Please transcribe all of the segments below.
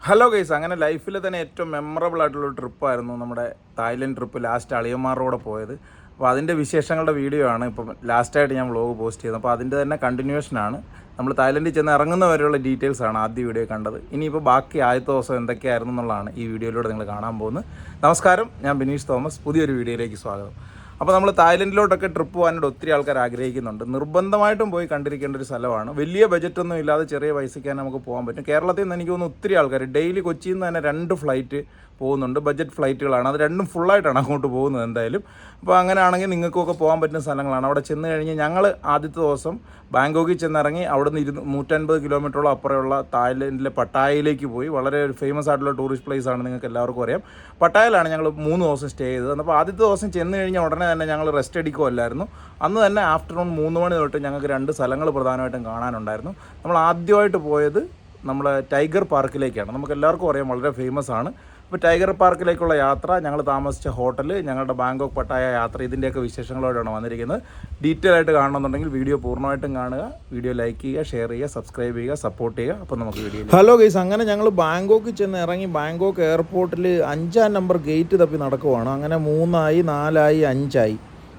Hello guys, അങ്ങനെ ലൈഫിൽ തന്നെ ഏറ്റവും മെമ്മറബിൾ ആയിട്ടുള്ള ട്രിപ്പായിരുന്നു നമ്മുടെ തായ്ലൻഡ് ട്രിപ്പ്. ലാസ്റ്റ് അളിയന്മാരുടെ പോയത്. അപ്പോൾ അതിൻ്റെ വിശേഷങ്ങളുടെ വീഡിയോ ആണ് ഇപ്പം ലാസ്റ്റായിട്ട് ഞാൻ വ്ലോഗ് പോസ്റ്റ് ചെയ്തത്. അപ്പോൾ അതിൻ്റെ തന്നെ കണ്ടിന്യൂഷനാണ്. നമ്മൾ തായ്ലൻഡിൽ ചെന്ന് ഇറങ്ങുന്നവരെയുള്ള ഡീറ്റെയിൽസ് ആണ് ആദ്യ വീഡിയോ കണ്ടത്. ഇനിയിപ്പോൾ ബാക്കി ആദ്യത്തെ ദിവസം എന്തൊക്കെയായിരുന്നു എന്നുള്ളതാണ് ഈ വീഡിയോയിലൂടെ നിങ്ങൾ കാണാൻ പോകുന്നത്. നമസ്കാരം, ഞാൻ ബിനീഷ് തോമസ്. പുതിയൊരു വീഡിയോയിലേക്ക് സ്വാഗതം. അപ്പോൾ നമ്മൾ തായ്ലൻഡിലോട്ടൊക്കെ ട്രിപ്പ് പോകാനായിട്ട് ഒത്തിരി ആൾക്കാർ ആഗ്രഹിക്കുന്നുണ്ട്. നിർബന്ധമായിട്ടും പോയി കണ്ടിരിക്കേണ്ട ഒരു സ്ഥലമാണ്. വലിയ ബജറ്റൊന്നും ഇല്ലാതെ ചെറിയ പൈസയ്ക്ക് തന്നെ നമുക്ക് പോകാൻ പറ്റും. കേരളത്തിൽ നിന്ന് എനിക്ക് തോന്നുന്നു ഒത്തിരി ആൾക്കാർ ഡെയിലി കൊച്ചിയിൽ നിന്ന് തന്നെ 2 ഫ്ലൈറ്റ് പോകുന്നുണ്ട്. ബജറ്റ് ഫ്ലൈറ്റുകളാണ്. അത് രണ്ടും ഫുള്ളായിട്ടാണ് അങ്ങോട്ട് പോകുന്നത് എന്തായാലും. അപ്പോൾ അങ്ങനെയാണെങ്കിൽ നിങ്ങൾക്കൊക്കെ പോകാൻ പറ്റുന്ന സ്ഥലങ്ങളാണ്. അവിടെ ചെന്ന് കഴിഞ്ഞ് ഞങ്ങൾ ആദ്യത്തെ ദിവസം ബാങ്കോക്കിൽ ചെന്നിറങ്ങി അവിടെ നിന്ന് 150 കിലോമീറ്ററോളം അപ്പുറമുള്ള തായ്ലൻഡിലെ പട്ടായയിലേക്ക് പോയി. വളരെ ഫേമസ് ആയിട്ടുള്ള ടൂറിസ്റ്റ് പ്ലേസ് ആണ്, നിങ്ങൾക്ക് എല്ലാവർക്കും അറിയാം. പട്ടായയിലാണ് ഞങ്ങൾ 3 ദിവസം സ്റ്റേ ചെയ്തത്. അപ്പോൾ ആദ്യത്തെ ദിവസം ചെന്ന് കഴിഞ്ഞാൽ ഉടനെ തന്നെ ഞങ്ങൾ റെസ്റ്റ് എടുക്കുമല്ലായിരുന്നു. അന്ന് തന്നെ ആഫ്റ്റർനൂൺ 3 മണി തൊട്ട് ഞങ്ങൾക്ക് 2 സ്ഥലങ്ങൾ പ്രധാനമായിട്ടും കാണാനുണ്ടായിരുന്നു. നമ്മൾ ആദ്യമായിട്ട് പോയത് നമ്മൾ ടൈഗർ പാർക്കിലേക്കാണ്. നമുക്ക് എല്ലാവർക്കും അറിയാം, വളരെ ഫേമസ് ആണ്. അപ്പോൾ ടൈഗർ പാർക്കിലേക്കുള്ള യാത്ര, ഞങ്ങൾ താമസിച്ച ഹോട്ടൽ, ഞങ്ങളുടെ ബാങ്കോക്ക് പട്ടായ യാത്ര, ഇതിൻ്റെയൊക്കെ വിശേഷങ്ങളോടാണ് വന്നിരിക്കുന്നത്. ഡീറ്റെയിൽ ആയിട്ട് കാണണമെന്നുണ്ടെങ്കിൽ വീഡിയോ പൂർണ്ണമായിട്ടും കാണുക. വീഡിയോ ലൈക്ക് ചെയ്യുക, ഷെയർ ചെയ്യുക, സബ്സ്ക്രൈബ് ചെയ്യുക, സപ്പോർട്ട് ചെയ്യുക. അപ്പോൾ നമുക്ക് വീഡിയോ. ഹലോ ഗൈസ്, അങ്ങനെ ഞങ്ങൾ ബാങ്കോക്കിൽ ചെന്ന് ഇറങ്ങി ബാങ്കോക്ക് എയർപോർട്ടിൽ 5-ാം നമ്പർ ഗേറ്റ് തപ്പി നടക്കുവാണ്. അങ്ങനെ 3 ആയി, 4 ആയി, 5 ആയി.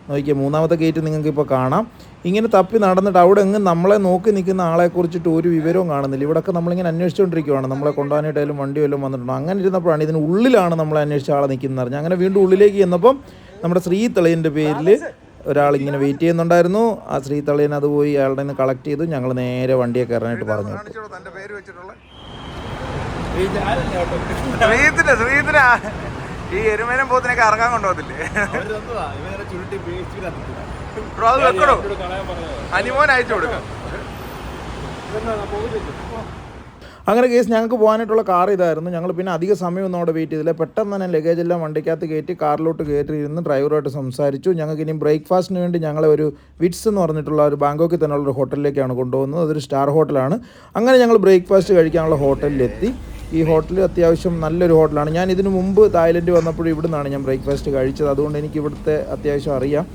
നോക്കിയാൽ 3-ാമത്തെ ഗേറ്റ് നിങ്ങൾക്ക് ഇപ്പോൾ കാണാം. ഇങ്ങനെ തപ്പി നടന്നിട്ട് അവിടെ എങ്ങും നമ്മളെ നോക്കി നിൽക്കുന്ന ആളെക്കുറിച്ചിട്ട് ഒരു വിവരവും കാണുന്നില്ല. ഇവിടെയൊക്കെ നമ്മളിങ്ങനെ അന്വേഷിച്ചുകൊണ്ടിരിക്കുകയാണ്. നമ്മളെ കൊണ്ടുപോകാനായിട്ടായാലും വണ്ടി വല്ലതും വന്നിട്ടുണ്ടോ. അങ്ങനെ ഇരുന്നപ്പോഴാണ് ഇതിന് ഉള്ളിലാണ് നമ്മളെ അന്വേഷിച്ച ആളെ നിൽക്കുന്നത് അറിഞ്ഞു. അങ്ങനെ വീണ്ടും ഉള്ളിലേക്ക് ചെന്നപ്പം നമ്മുടെ ശ്രീതളിയൻ്റെ പേരിൽ ഒരാളിങ്ങനെ വെയിറ്റ് ചെയ്യുന്നുണ്ടായിരുന്നു. ആ ശ്രീതളിയൻ അത് പോയി അയാളുടെ നിന്ന് കളക്ട് ചെയ്തു. ഞങ്ങൾ നേരെ വണ്ടിയൊക്കെ ഇറങ്ങിയിട്ട് പറഞ്ഞു. ഈ എരുമേനും പോത്തിനൊക്കെ ഇറങ്ങാൻ കൊണ്ടുപോകത്തില്ലേ? അനിമോൻ അയച്ചു കൊടുക്കാം. അങ്ങനെ കേസ് ഞങ്ങൾക്ക് പോകാനായിട്ടുള്ള കാർ ഇതായിരുന്നു. ഞങ്ങൾ പിന്നെ അധിക സമയമൊന്നും അവിടെ വെയിറ്റ് ചെയ്തില്ല. പെട്ടെന്ന് തന്നെ ലഗേജ് എല്ലാം വണ്ടിക്കകത്ത് കയറ്റി കാറിലോട്ട് കയറ്റിയിരുന്ന് ഡ്രൈവറുമായിട്ട് സംസാരിച്ചു. ഞങ്ങൾക്ക് ഇനി ബ്രേക്ക്ഫാസ്റ്റിന് വേണ്ടി ഞങ്ങളെ ഒരു വിറ്റ്സ് എന്ന് പറഞ്ഞിട്ടുള്ള ഒരു ബാങ്കോക്കിൽ തന്നെയുള്ള ഒരു ഹോട്ടലിലേക്കാണ് കൊണ്ടുപോകുന്നത്. അതൊരു സ്റ്റാർ ഹോട്ടലാണ്. അങ്ങനെ ഞങ്ങൾ ബ്രേക്ക്ഫാസ്റ്റ് കഴിക്കാനുള്ള ഹോട്ടലിലെത്തി. ഈ ഹോട്ടൽ അത്യാവശ്യം നല്ലൊരു ഹോട്ടലാണ്. ഞാൻ ഇതിനു മുമ്പ് തായ്ലൻഡ് വന്നപ്പോഴും ഇവിടെ നിന്നാണ് ഞാൻ ബ്രേക്ക്ഫാസ്റ്റ് കഴിച്ചത്. അതുകൊണ്ട് എനിക്ക് ഇവിടുത്തെ അത്യാവശ്യം അറിയാം.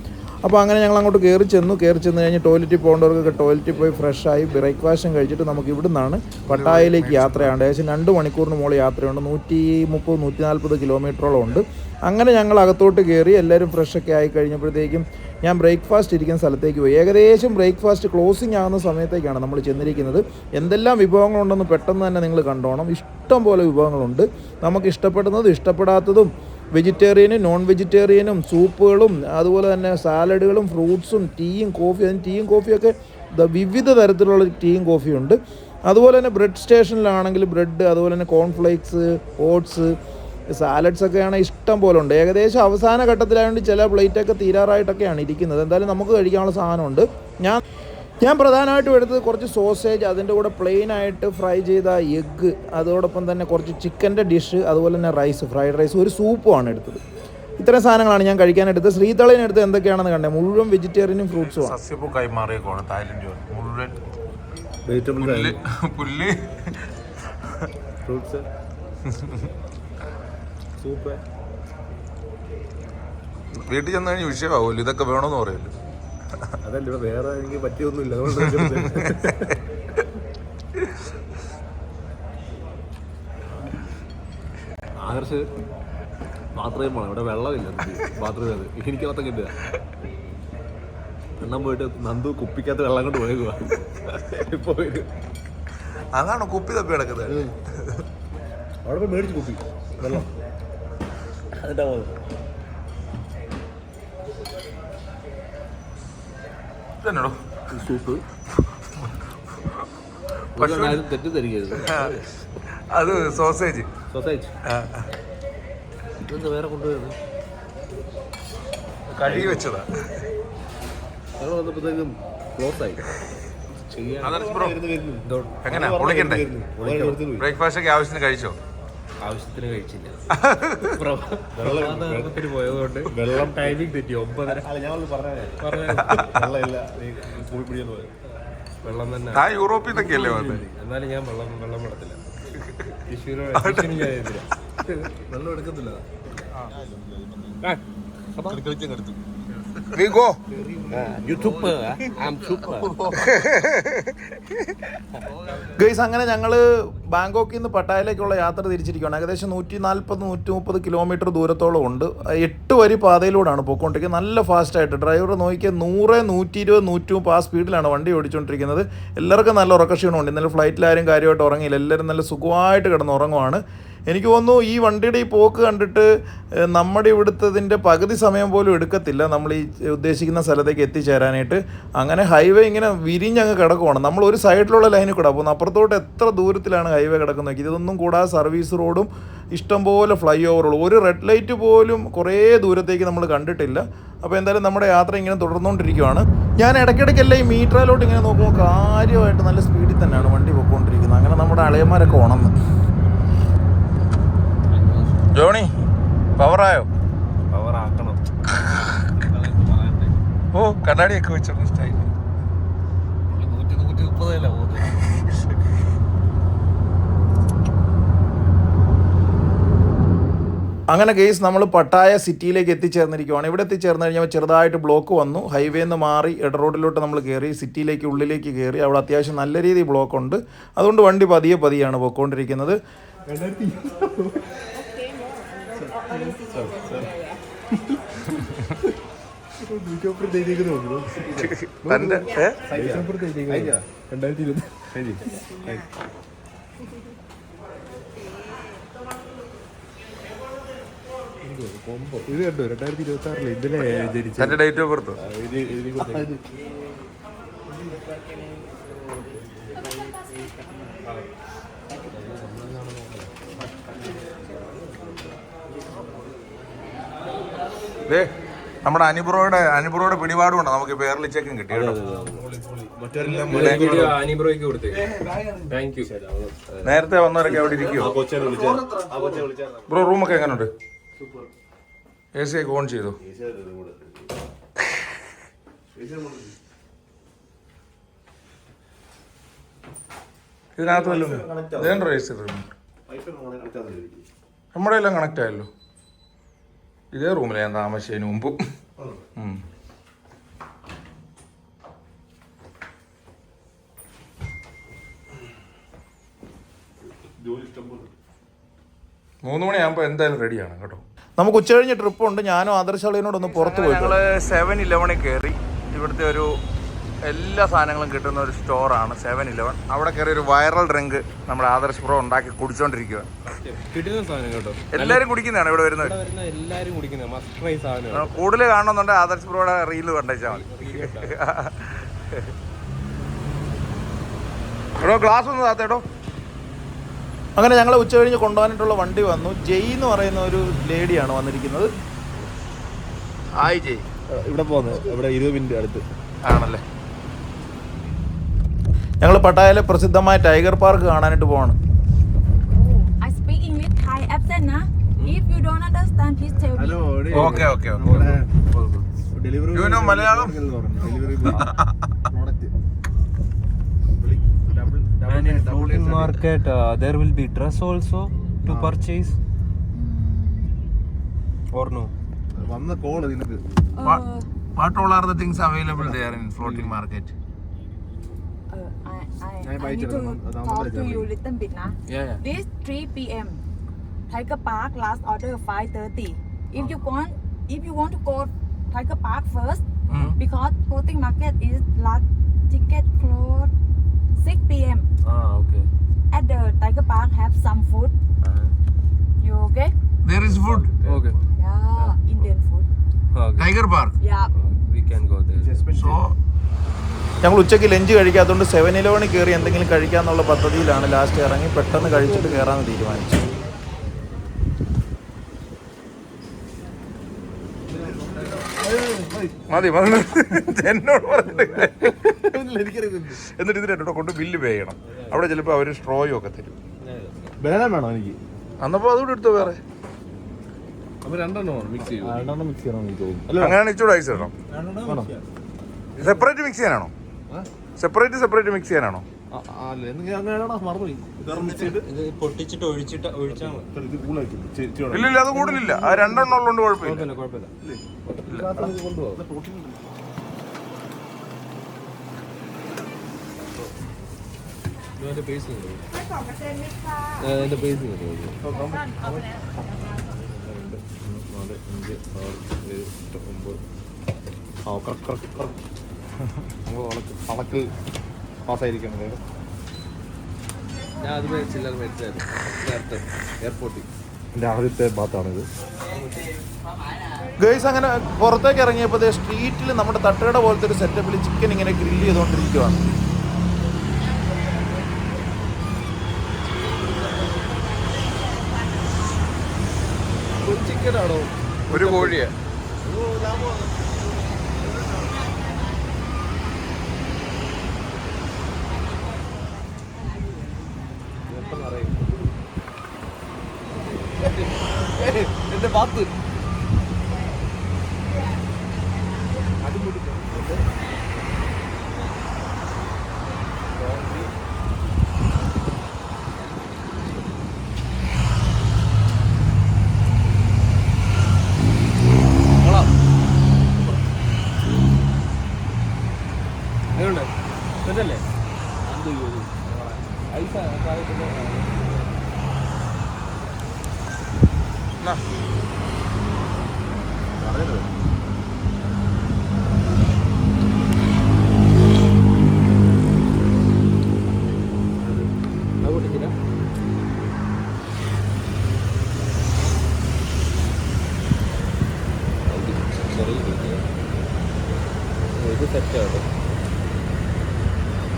അപ്പോൾ അങ്ങനെ ഞങ്ങൾ അങ്ങോട്ട് കയറി ചെന്ന് കഴിഞ്ഞ് ടോയ്ലറ്റിൽ പോകേണ്ടവർക്കൊക്കെ ടോയ്ലറ്റിൽ പോയി ഫ്രഷായി ബ്രേക്ക്ഫാസ്റ്റും കഴിച്ചിട്ട് നമുക്ക് ഇവിടെ നിന്നാണ് പട്ടായയിലേക്ക് യാത്രയാണ്. ഏകദേശം 2 മണിക്കൂറിന് മുകളിൽ യാത്രയുണ്ട്. 130-140 കിലോമീറ്ററോളം ഉണ്ട്. അങ്ങനെ ഞങ്ങൾ അകത്തോട്ട് കയറി എല്ലാവരും ഫ്രഷൊക്കെ ആയി കഴിഞ്ഞപ്പോഴത്തേക്കും ഞാൻ ബ്രേക്ക്ഫാസ്റ്റ് ഇരിക്കുന്ന സ്ഥലത്തേക്ക് പോയി. ഏകദേശം ബ്രേക്ക്ഫാസ്റ്റ് ക്ലോസിങ് ആകുന്ന സമയത്തേക്കാണ് നമ്മൾ ചെന്നിരിക്കുന്നത്. എന്തെല്ലാം വിഭവങ്ങളുണ്ടെന്ന് പെട്ടെന്ന് തന്നെ നിങ്ങൾ കണ്ടോണം. ഇഷ്ടം പോലെ വിഭവങ്ങളുണ്ട്. നമുക്ക് ഇഷ്ടപ്പെടുന്നതും ഇഷ്ടപ്പെടാത്തതും, വെജിറ്റേറിയനും നോൺ വെജിറ്റേറിയനും, സൂപ്പുകളും, അതുപോലെ തന്നെ സാലഡുകളും, ഫ്രൂട്ട്സും, ടീയും കോഫിയൊക്കെ വിവിധ തരത്തിലുള്ള ടീയും കോഫിയും ഉണ്ട്. അതുപോലെ തന്നെ ബ്രെഡ് സ്റ്റേഷനിലാണെങ്കിൽ ബ്രെഡ്, അതുപോലെ തന്നെ കോൺഫ്ലേക്സ്, ഓട്സ്, സാലഡ്സൊക്കെയാണ് ഇഷ്ടം പോലെ ഉണ്ട്. ഏകദേശം അവസാന ഘട്ടത്തിലായതുകൊണ്ട് ചില പ്ലേറ്റൊക്കെ തീരാറായിട്ടൊക്കെയാണ് ഇരിക്കുന്നത്. എന്തായാലും നമുക്ക് കഴിക്കാനുള്ള സാധനമുണ്ട്. ഞാൻ പ്രധാനമായിട്ടും എടുത്തത് കുറച്ച് സോസേജ്, അതിൻ്റെ കൂടെ പ്ലെയിനായിട്ട് ഫ്രൈ ചെയ്ത എഗ്ഗ്, അതോടൊപ്പം തന്നെ കുറച്ച് ചിക്കൻ്റെ ഡിഷ്, അതുപോലെ തന്നെ റൈസ്, ഫ്രൈഡ് റൈസ്, ഒരു സൂപ്പുമാണ് എടുത്തത്. ഇത്രയും സാധനങ്ങളാണ് ഞാൻ കഴിക്കാനെടുത്തത്. ശ്രീതളിനെടുത്ത് എന്തൊക്കെയാണെന്ന് കണ്ടേ, മുഴുവൻ വെജിറ്റേറിയനും ഫ്രൂട്ട്സും ആണ്. സസ്യപ്പൂക്കായി മാറിയേക്കാണ് തായ്ലൻഡ് മുഴുവൻ പുല്ല്, ഫ്രൂട്ട്സ്, സൂപ്പ്. വീട്ടിൽ ചെന്ന് കഴിഞ്ഞ് വിഷയമാവുമല്ലോ, ഇതൊക്കെ വേണമെന്ന് പറയല്ലോ. അതല്ല, വേറെ എനിക്ക് പറ്റിയൊന്നുമില്ല. ആദർശ് ബാത്റൂം പോകണം. ഇവിടെ വെള്ളമില്ല ബാത്റൂമിൽ. എനിക്കകത്തൊക്കെ ഇല്ല. എണ്ണം പോയിട്ട് നന്ദു കുപ്പിക്കകത്ത് വെള്ളം കൊണ്ട് പോയേക്കുക. ഇപ്പൊ അതാണോ കുപ്പി തപ്പി കിടക്കുന്നത്? അവിടെ പോയി മേടിച്ച് കുപ്പി വെള്ളം. അതിൻ്റെ സൂപ്പ് തെറ്റിദ്ധരിക്കരുത്. അത് സോസേജ് ഇതൊന്ന് വേറെ കൊണ്ടുവരുന്നത് കഴുകി വെച്ചതാ. ഞങ്ങൾ വന്നപ്പോഴത്തേക്കും ക്ലോസ് ആയി. എങ്ങനെ പൊളിക്കണ്ടേ? ബ്രേക്ക്ഫാസ്റ്റ് ഒക്കെ ആവശ്യത്തിന് കഴിച്ചോ? ആവശ്യത്തിന് കഴിച്ചില്ല. വെള്ളത്തിന് പോയതുകൊണ്ട് വെള്ളം ടൈമിംഗ് തെറ്റി. 9:30. ഞാൻ പറഞ്ഞില്ല വെള്ളം തന്നെ. ആ യൂറോപ്പിൽ നിന്നൊക്കെയല്ലേ വന്നത്. എന്നാലും ഞാൻ വെള്ളം വിടത്തില്ല. വെള്ളം എടുക്കത്തില്ല. We go. You super. I'm super. Guys, അങ്ങനെ ഞങ്ങൾ ബാങ്കോക്കിൽ നിന്ന് പട്ടായയിലേക്കുള്ള യാത്ര തിരിച്ചിരിക്കുകയാണ്. ഏകദേശം 140-130 കിലോമീറ്റർ ദൂരത്തോളം ഉണ്ട്. 8 വരി പാതയിലൂടെയാണ് പോയിക്കൊണ്ടിരിക്കുന്നത്. നല്ല ഫാസ്റ്റായിട്ട് ഡ്രൈവർ നോക്കിയാൽ 100, 120, 130 ആ സ്പീഡിലാണ് വണ്ടി ഓടിച്ചുകൊണ്ടിരിക്കുന്നത്. എല്ലാവർക്കും നല്ല ഉറക്കക്ഷീണമുണ്ട്. ഇന്നലെ ഫ്ലൈറ്റിലാരും കാര്യമായിട്ട് ഉറങ്ങിയില്ല. എല്ലാവരും നല്ല സുഖമായിട്ട് കിടന്ന് ഉറങ്ങുവാണ്. എനിക്ക് തോന്നുന്നു ഈ വണ്ടിയുടെ ഈ പോക്ക് കണ്ടിട്ട് നമ്മുടെ ഇവിടുത്തതിൻ്റെ പകുതി സമയം പോലും എടുക്കത്തില്ല നമ്മൾ ഈ ഉദ്ദേശിക്കുന്ന സ്ഥലത്തേക്ക് എത്തിച്ചേരാനായിട്ട്. അങ്ങനെ ഹൈവേ ഇങ്ങനെ വിരിഞ്ഞങ്ങ് കിടക്കുവാണ്. നമ്മൾ ഒരു സൈഡിലുള്ള ലൈനിൽ കൂടെ പോകുന്നത്, അപ്പുറത്തോട്ട് എത്ര ദൂരത്തിലാണ് ഹൈവേ കിടക്കുന്നത്. ഇതൊന്നും കൂടാതെ സർവീസ് റോഡും ഇഷ്ടംപോലെ ഫ്ലൈ ഓവറുകളും, ഒരു റെഡ് ലൈറ്റ് പോലും കുറേ ദൂരത്തേക്ക് നമ്മൾ കണ്ടിട്ടില്ല. അപ്പോൾ എന്തായാലും നമ്മുടെ യാത്ര ഇങ്ങനെ തുടർന്നുകൊണ്ടിരിക്കുകയാണ്. ഞാൻ ഇടയ്ക്കിടയ്ക്കല്ല ഈ മീറ്ററിലോട്ട് ഇങ്ങനെ നോക്കുമ്പോൾ കാര്യമായിട്ട് നല്ല സ്പീഡിൽ തന്നെയാണ് വണ്ടി പോയിക്കൊണ്ടിരിക്കുന്നത്. അങ്ങനെ നമ്മുടെ അളിയന്മാരൊക്കെ ഉണർന്നു. ജോണി പവറായോ? പവറാക്കണം. ഓ കണ്ണാടിയൊക്കെ വെച്ചോണ്ട് സ്റ്റൈൽ. 130 പോകുന്നത്. അങ്ങനെ കേസ് നമ്മൾ പട്ടായ സിറ്റിയിലേക്ക് എത്തിച്ചേർന്നിരിക്കുകയാണ്. ഇവിടെ എത്തിച്ചേർന്ന് കഴിഞ്ഞാൽ ചെറുതായിട്ട് ബ്ലോക്ക് വന്നു. ഹൈവേന്ന് മാറി ഇട റോഡിലോട്ട് നമ്മൾ കയറി സിറ്റിയിലേക്ക് ഉള്ളിലേക്ക് കയറി. അവിടെ അത്യാവശ്യം നല്ല രീതിയിൽ ബ്ലോക്ക് ഉണ്ട്. അതുകൊണ്ട് വണ്ടി പതിയാണ് പോയിക്കൊണ്ടിരിക്കുന്നത്. ഇത് കണ്ടോ 2026 ഇതിലെ ഡേറ്റ് ഓഫ് ബർത്ത് നമ്മുടെ അനുബ്രോയുടെ പിടിപാടുകൊണ്ട് നമുക്ക് പേർലി ചെക്കും കിട്ടി. നേരത്തെ വന്നവരൊക്കെ അവിടെ ഇരിക്കുവോ? ബ്രോ റൂമൊക്കെ എങ്ങനെയുണ്ട്? AC ഒക്കെ ഓൺ ചെയ്തു. ഇതിനകത്ത് വല്ലതും ഇതേണ്ട രജിസ്റ്റർ നമ്മുടെ എല്ലാം കണക്റ്റ് ആയല്ലോ. ഇതേ റൂമിൽ ഞാൻ താമസിച്ചതിന് മുമ്പ്. മൂന്ന് മണിയാകുമ്പോൾ എന്തായാലും റെഡിയാണ് കേട്ടോ. നമുക്ക് ഉച്ചകഴിഞ്ഞ് ട്രിപ്പുണ്ട്. ഞാനും ആദർശാളിനോടൊന്ന് പുറത്ത് പോയി. ഞങ്ങൾ 7-Eleven കയറി. ഇവിടുത്തെ ഒരു എല്ലാ സാധനങ്ങളും കിട്ടുന്ന ഒരു സ്റ്റോറാണ് 7-Eleven. അവിടെ കയറി ഒരു വൈറൽ ഡ്രിങ്ക് നമ്മുടെ ആദർശ് ബ്രോ ഉണ്ടാക്കി കുടിച്ചോണ്ടിരിക്കുക. എല്ലാരും കുടിക്കുന്നതാണ് ഇവിടെ വരുന്നത്. കൂടുതൽ കാണണമെന്നുണ്ട് ആദർശ് ബ്രോയുടെ റീല് കണ്ടേച്ചാൽ മതി. എടോ ഗ്ലാസ് ഒന്ന് താത്തേടോ. അങ്ങനെ ഞങ്ങൾ ഉച്ച കഴിഞ്ഞ് കൊണ്ടുപോകാനായിട്ടുള്ള വണ്ടി വന്നു. ജയ് എന്ന് പറയുന്ന ഒരു ലേഡിയാണ് വന്നിരിക്കുന്നത്. ഹായ് ജയ്. ഇവിടെ പോകുന്നത് ഇവിടെ 20 മിനിറ്റ് അടുത്ത് ആണല്ലേ. ഞങ്ങൾ പട്ടായയിലെ പ്രസിദ്ധമായ ടൈഗർ പാർക്ക് കാണാനായിട്ട് പോവാണ്. Malayalam And in floating market, there will be dress also to purchase, or no? വന്ന കോൾ നിനക്ക്. What all are the things available there in floating market? I need to talk to you a little bit now. Yeah. This 3 p.m. Tiger Park last order 5:30. If you want to go Tiger Park first, because floating market is last ticket close 6 p.m. Okay. At the Tiger Park have some food. You okay? There is food. Okay. Yeah, Indian food. Okay. Tiger Park. Yeah. We can go there. So ഞങ്ങൾ ഉച്ചയ്ക്ക് lunch കഴിക്കാത്തതുകൊണ്ട് 7-Eleven കയറി എന്തെങ്കിലും കഴിക്കാന്നുള്ള പദ്ധതിയിലാണ്. Last ഇറങ്ങി പെട്ടെന്ന് കഴിച്ചിട്ട് കയറാമെന്ന് തീരുമാനിച്ചു. മതി എന്നോട് പറഞ്ഞിട്ട് എന്നിട്ട് ഇതിനെ കൊണ്ട് ബില്ല് പേ ചെയ്യണം. അവിടെ ചിലപ്പോൾ അവർ സ്ട്രോയും ഒക്കെ തരും. ബനാന വേണോ എനിക്ക്? അന്നപ്പോൾ അതുകൂടെ എടുത്തോ. വേറെ രണ്ടെണ്ണം മിക്സ് ചെയ്യണം എനിക്ക് തോന്നുന്നു. അങ്ങനെയാണ് ഇച്ചിരി ഐസ് ഇടണം. സെപ്പറേറ്റ് മിക്സ് ചെയ്യാനാണോ? സെപ്പറേറ്റ് മിക്സ് ചെയ്യാനാണോ? പൊട്ടിച്ചിട്ട് ഒഴിച്ചാൽ ഇല്ലില്ല, അത് കൂടുതലില്ല. ആ രണ്ടെണ്ണം ഉള്ളതുകൊണ്ട് കുഴപ്പമില്ല. അതിന്റെ പേസ് അതിന്റെ പേസ് കണക്ക് പാസ്സായിരിക്കുന്നത്. ഞാൻ അത് ചില്ലർ മേടിച്ചായിരുന്നു നേരത്തെ എയർപോർട്ടിൽ. എൻ്റെ ആദ്യത്തെ ബാത്താണിത്. ഗൈസ് അങ്ങനെ പുറത്തേക്ക് ഇറങ്ങിയപ്പോൾ സ്ട്രീറ്റിൽ നമ്മുടെ തട്ടുകട പോലത്തെ ഒരു സെറ്റപ്പിൽ ചിക്കൻ ഇങ്ങനെ ഗ്രില്ല് ചെയ്തുകൊണ്ടിരിക്കുകയാണ്. ചിക്കനാണോ? ഒരു കോഴിയെ എന്റെ ബാത്ത് ല്ലേ ഐസ ഇത് സെറ്റാണ്.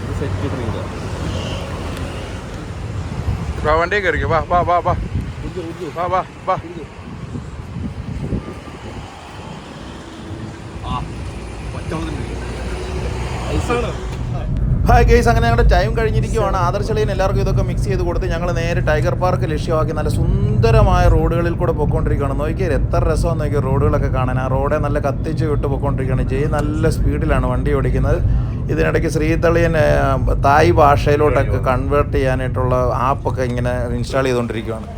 ഇത് സെറ്റ് ഡ്രിങ്ക്. വണ്ടി കയറിക്കോ. വാ വാ വാ വാ വാ വാ വാ. ഹായ് ഗൈസ്, അങ്ങനെ ഞങ്ങളുടെ ടൈം കഴിഞ്ഞിരിക്കുവാണ്. ആദർശളിയൻ എല്ലാവർക്കും ഇതൊക്കെ മിക്സ് ചെയ്ത് കൊടുത്ത് ഞങ്ങൾ നേരെ ടൈഗർ പാർക്ക് ലക്ഷ്യമാക്കി നല്ല സുന്ദരമായ റോഡുകളിൽ കൂടെ പോയിക്കൊണ്ടിരിക്കുകയാണ്. നോക്കിയാൽ എത്ര രസമാണെന്ന് നോക്കിയാൽ റോഡുകളൊക്കെ കാണാൻ. ആ റോഡെ നല്ല കത്തിച്ച് വിട്ട് പോയിക്കൊണ്ടിരിക്കുകയാണ്. ജയ് നല്ല സ്പീഡിലാണ് വണ്ടി ഓടിക്കുന്നത്. ഇതിനിടയ്ക്ക് ശ്രീതളിയൻ തായ് ഭാഷയിലോട്ടൊക്കെ കൺവേർട്ട് ചെയ്യാനായിട്ടുള്ള ആപ്പൊക്കെ ഇങ്ങനെ ഇൻസ്റ്റാൾ ചെയ്തുകൊണ്ടിരിക്കുകയാണ്.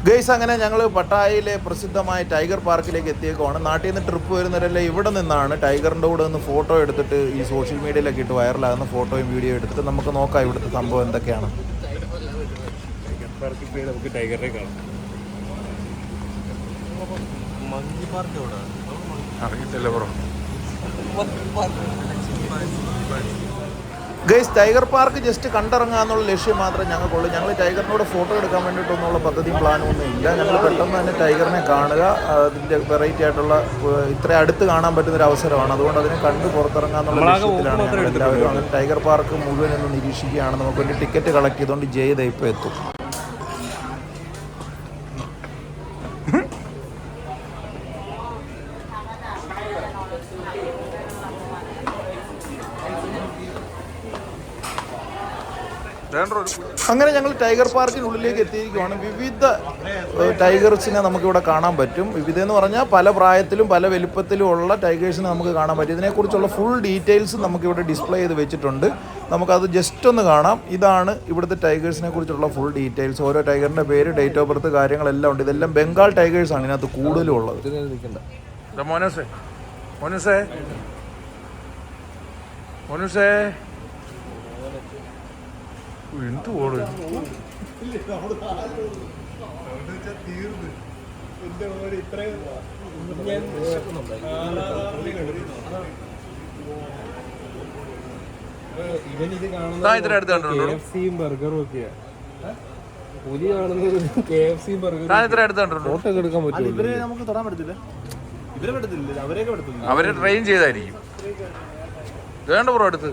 ഗൈസ് അങ്ങനെ ഞങ്ങൾ പട്ടായയിലെ പ്രസിദ്ധമായ ടൈഗർ പാർക്കിലേക്ക് എത്തിയേക്കുവാണ്. നാട്ടിൽ നിന്ന് ട്രിപ്പ് വരുന്നവരെല്ലാം ഇവിടെ നിന്നാണ് ടൈഗറിൻ്റെ കൂടെ നിന്ന് ഫോട്ടോ എടുത്തിട്ട് ഈ സോഷ്യൽ മീഡിയയിലൊക്കെ ഇട്ട് വൈറലാകുന്ന ഫോട്ടോയും വീഡിയോ എടുത്തിട്ട് നമുക്ക് നോക്കാം ഇവിടുത്തെ സംഭവം എന്തൊക്കെയാണ്. നമുക്ക് ടൈഗറിനെ കാണാം. മങ്കി പാർക്ക് എവിടെ? അറിയത്തില്ല bro. Guys tiger park just കണ്ടിറങ്ങാന്നുള്ള ലക്ഷ്യം മാത്രമേ ഞങ്ങൾക്കുള്ളൂ. ഞങ്ങൾ ടൈഗറിനോട് ഫോട്ടോ എടുക്കാൻ വേണ്ടിയിട്ടൊന്നുള്ള പദ്ധതിയും പ്ലാനും ഒന്നും ഇല്ല. ഞങ്ങൾ പെട്ടെന്ന് തന്നെ ടൈഗറിനെ കാണുക, അതിൻ്റെ വെറൈറ്റി ആയിട്ടുള്ള ഇത്ര അടുത്ത് കാണാൻ പറ്റുന്നൊരു അവസരമാണ്. അതുകൊണ്ട് അതിനെ കണ്ട് പുറത്തിറങ്ങാന്നുള്ള ലക്ഷ്യത്തിലാണ് ഞങ്ങൾ എല്ലാവരും. അങ്ങനെ ടൈഗർ പാർക്ക് മുഴുവൻ ഒന്ന് നിരീക്ഷിക്കുകയാണ്. നമുക്ക് വേണ്ടി ടിക്കറ്റ് കളക്ട് ചെയ്തുകൊണ്ട് ജയ് ഇപ്പോൾ എത്തും. അങ്ങനെ ഞങ്ങൾ ടൈഗർ പാർക്കിനുള്ളിലേക്ക് എത്തിയിരിക്കുകയാണ്. വിവിധ ടൈഗേഴ്സിനെ നമുക്കിവിടെ കാണാൻ പറ്റും. വിവിധ എന്ന് പറഞ്ഞാൽ പല പ്രായത്തിലും പല വലുപ്പത്തിലും ഉള്ള ടൈഗേഴ്സിനെ നമുക്ക് കാണാൻ പറ്റും. ഇതിനെക്കുറിച്ചുള്ള ഫുൾ ഡീറ്റെയിൽസ് നമുക്കിവിടെ ഡിസ്പ്ലേ ചെയ്ത് വെച്ചിട്ടുണ്ട്. നമുക്കത് ജസ്റ്റ് ഒന്ന് കാണാം. ഇതാണ് ഇവിടുത്തെ ടൈഗേഴ്സിനെ കുറിച്ചുള്ള ഫുൾ ഡീറ്റെയിൽസ്. ഓരോ ടൈഗറിൻ്റെ പേര്, ഡേറ്റ് ഓഫ് ബർത്ത്, കാര്യങ്ങളെല്ലാം ഉണ്ട്. ഇതെല്ലാം ബംഗാൾ ടൈഗേഴ്സാണ് ഇതിനകത്ത് കൂടുതലും ഉള്ളത്. മോനുസേ മോനുസേ മോനുസേ എന്ത് ഓട് ഇത്ര അടുത്ത് കണ്ടോ? ബർഗറും ഒക്കെയാ പുലി കാണുന്നത്. KFC ബർഗർ ഇത്ര അടുത്ത് കണ്ടോ? ഫോട്ടോ ഒക്കെ എടുക്കാൻ പറ്റും. ഇവരെ നമുക്ക് തൊടാൻ പറ്റത്തില്ല. ഇവരെ പറ്റത്തില്ല, അവരെയൊക്കെ പറ്റത്തില്ല. അവരെ ട്രെയിൻ ചെയ്തായിരിക്കും. വേണ്ട ബ്രോ അടുത്ത്.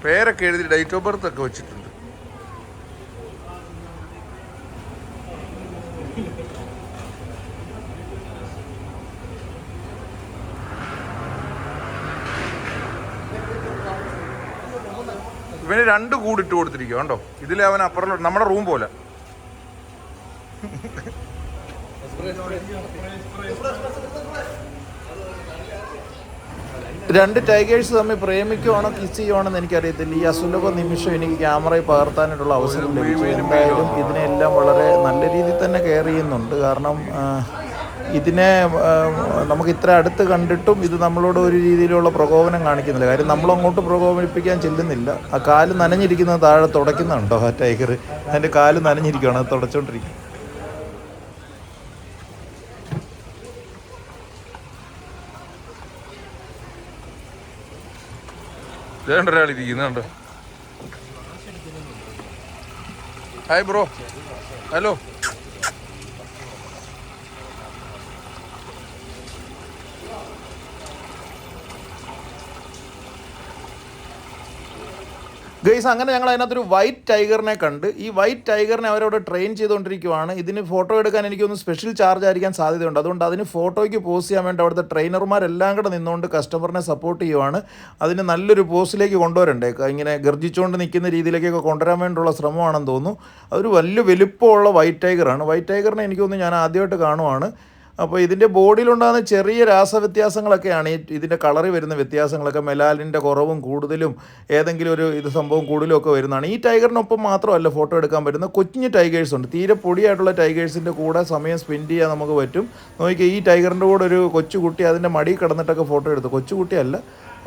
പേരൊക്കെ എഴുതി ഡേറ്റ് ഓഫ് ബർത്ത് ഒക്കെ വെച്ചിട്ടുണ്ട്. ഇവന് 2 കൂടിട്ട് കൊടുത്തിരിക്കുക കണ്ടോ. ഇതിൽ അവൻ അപ്പുറം നമ്മുടെ റൂം പോലെ. രണ്ട് ടൈഗേഴ്സ് തമ്മിൽ പ്രേമിക്കുവാണോ കിസ് ചെയ്യുവാണെന്ന് എനിക്കറിയത്തില്ല. ഈ അസുലഭ നിമിഷം എനിക്ക് ക്യാമറയിൽ പകർത്താനായിട്ടുള്ള അവസരം ലഭിച്ചു. എന്തായാലും ഇതിനെല്ലാം വളരെ നല്ല രീതിയിൽ തന്നെ കെയർ ചെയ്യുന്നുണ്ട്. കാരണം ഇതിനെ നമുക്ക് ഇത്ര അടുത്ത് കണ്ടിട്ടും ഇത് നമ്മളോട് ഒരു രീതിയിലുള്ള പ്രകോപനം കാണിക്കുന്നില്ല. കാര്യം നമ്മളങ്ങോട്ട് പ്രകോപിപ്പിക്കാൻ ചെല്ലുന്നില്ല. ആ കാല് നനഞ്ഞിരിക്കുന്നത് താഴെ തുടയ്ക്കുന്നുണ്ടോ ആ ടൈഗർ? അതിൻ്റെ കാല് നനഞ്ഞിരിക്കുകയാണ്, അത് തുടച്ചുകൊണ്ടിരിക്കും. ഒരാളിരിക്കുന്നുണ്ട്. Hi bro, hello. ഗൈസ്, അങ്ങനെ ഞങ്ങൾ അതിനകത്തൊരു വൈറ്റ് ടൈഗറിനെ കണ്ട്. ഈ വൈറ്റ് ടൈഗറിനെ അവരവിടെ ട്രെയിൻ ചെയ്തുകൊണ്ടിരിക്കുവാണ്. ഇതിന് ഫോട്ടോ എടുക്കാൻ എനിക്കൊന്ന് സ്പെഷ്യൽ ചാർജ് ആയിരിക്കാൻ സാധ്യതയുണ്ട്. അതുകൊണ്ട് അതിന് ഫോട്ടോയ്ക്ക് പോസ്റ്റ് ചെയ്യാൻ വേണ്ടി അവിടുത്തെ ട്രെയിനർമാരെല്ലാം കൂടെ നിന്നുകൊണ്ട് കസ്റ്റമറിനെ സപ്പോർട്ട് ചെയ്യുവാണ്. അതിന് നല്ലൊരു പോസ്റ്റിലേക്ക് കൊണ്ടുവരണ്ടേ, ഇങ്ങനെ ഗർജിച്ചുകൊണ്ട് നിൽക്കുന്ന രീതിയിലേക്കൊക്കെ കൊണ്ടുവരാൻ വേണ്ടിയുള്ള ശ്രമമാണെന്ന് തോന്നുന്നു. അതൊരു വലിയ വലിപ്പമുള്ള വൈറ്റ് ടൈഗറാണ്. വൈറ്റ് ടൈഗറിനെ എനിക്ക് തോന്നുന്നു ഞാൻ ആദ്യമായിട്ട് കാണുവാണ്. അപ്പോൾ ഇതിൻ്റെ ബോഡിയിലുണ്ടാകുന്ന ചെറിയ രാസവ്യത്യാസങ്ങളൊക്കെയാണ് ഇതിൻ്റെ കളറിൽ വരുന്ന വ്യത്യാസങ്ങളൊക്കെ. മെലാലിൻ്റെ കുറവും കൂടുതലും ഏതെങ്കിലും ഒരു സംഭവം കൂടുതലും ഒക്കെ വരുന്നതാണ്. ഈ ടൈഗറിനൊപ്പം മാത്രമല്ല ഫോട്ടോ എടുക്കാൻ പറ്റുന്ന കുഞ്ഞു ടൈഗേഴ്സ് ഉണ്ട്. തീരെ പൊടിയായിട്ടുള്ള ടൈഗേഴ്സിൻ്റെ കൂടെ സമയം സ്പെൻഡ് ചെയ്യാൻ നമുക്ക് പറ്റും. നോക്കിയാൽ ഈ ടൈഗറിൻ്റെ കൂടെ ഒരു കൊച്ചുകുട്ടി അതിൻ്റെ മടിയിൽ കിടന്നിട്ടൊക്കെ ഫോട്ടോ എടുത്തു. കൊച്ചുകുട്ടിയല്ല,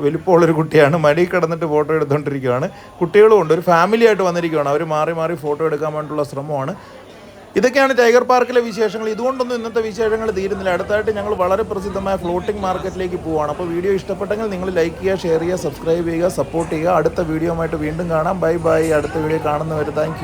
വലിപ്പമുള്ളൊരു കുട്ടിയാണ്. മടിയിൽ കിടന്നിട്ട് ഫോട്ടോ എടുത്തുകൊണ്ടിരിക്കുകയാണ്. കുട്ടികളും ഉണ്ട്, ഒരു ഫാമിലി ആയിട്ട് വന്നിരിക്കുകയാണ്. അവർ മാറി മാറി ഫോട്ടോ എടുക്കാൻ വേണ്ടിയുള്ള ശ്രമമാണ്. ഇതൊക്കെയാണ് ടൈഗർ പാർക്കിലെ വിശേഷങ്ങൾ. ഇതുകൊണ്ടൊന്നും ഇന്നത്തെ വിശേഷങ്ങൾ തീരുന്നില്ല. അടുത്തായിട്ട് ഞങ്ങൾ വളരെ പ്രസിദ്ധമായ ഫ്ലോട്ടിംഗ് മാർക്കറ്റിലേക്ക് പോവുകയാണ്. അപ്പോൾ വീഡിയോ ഇഷ്ടപ്പെട്ടെങ്കിൽ നിങ്ങൾ ലൈക്ക് ചെയ്യുക, ഷെയർ ചെയ്യുക, സബ്സ്ക്രൈബ് ചെയ്യുക, സപ്പോർട്ട് ചെയ്യുക. അടുത്ത വീഡിയോ ആയിട്ട് വീണ്ടും കാണാം. Bye bye. അടുത്ത വീഡിയോ കാണുന്നവരെ താങ്ക് യു.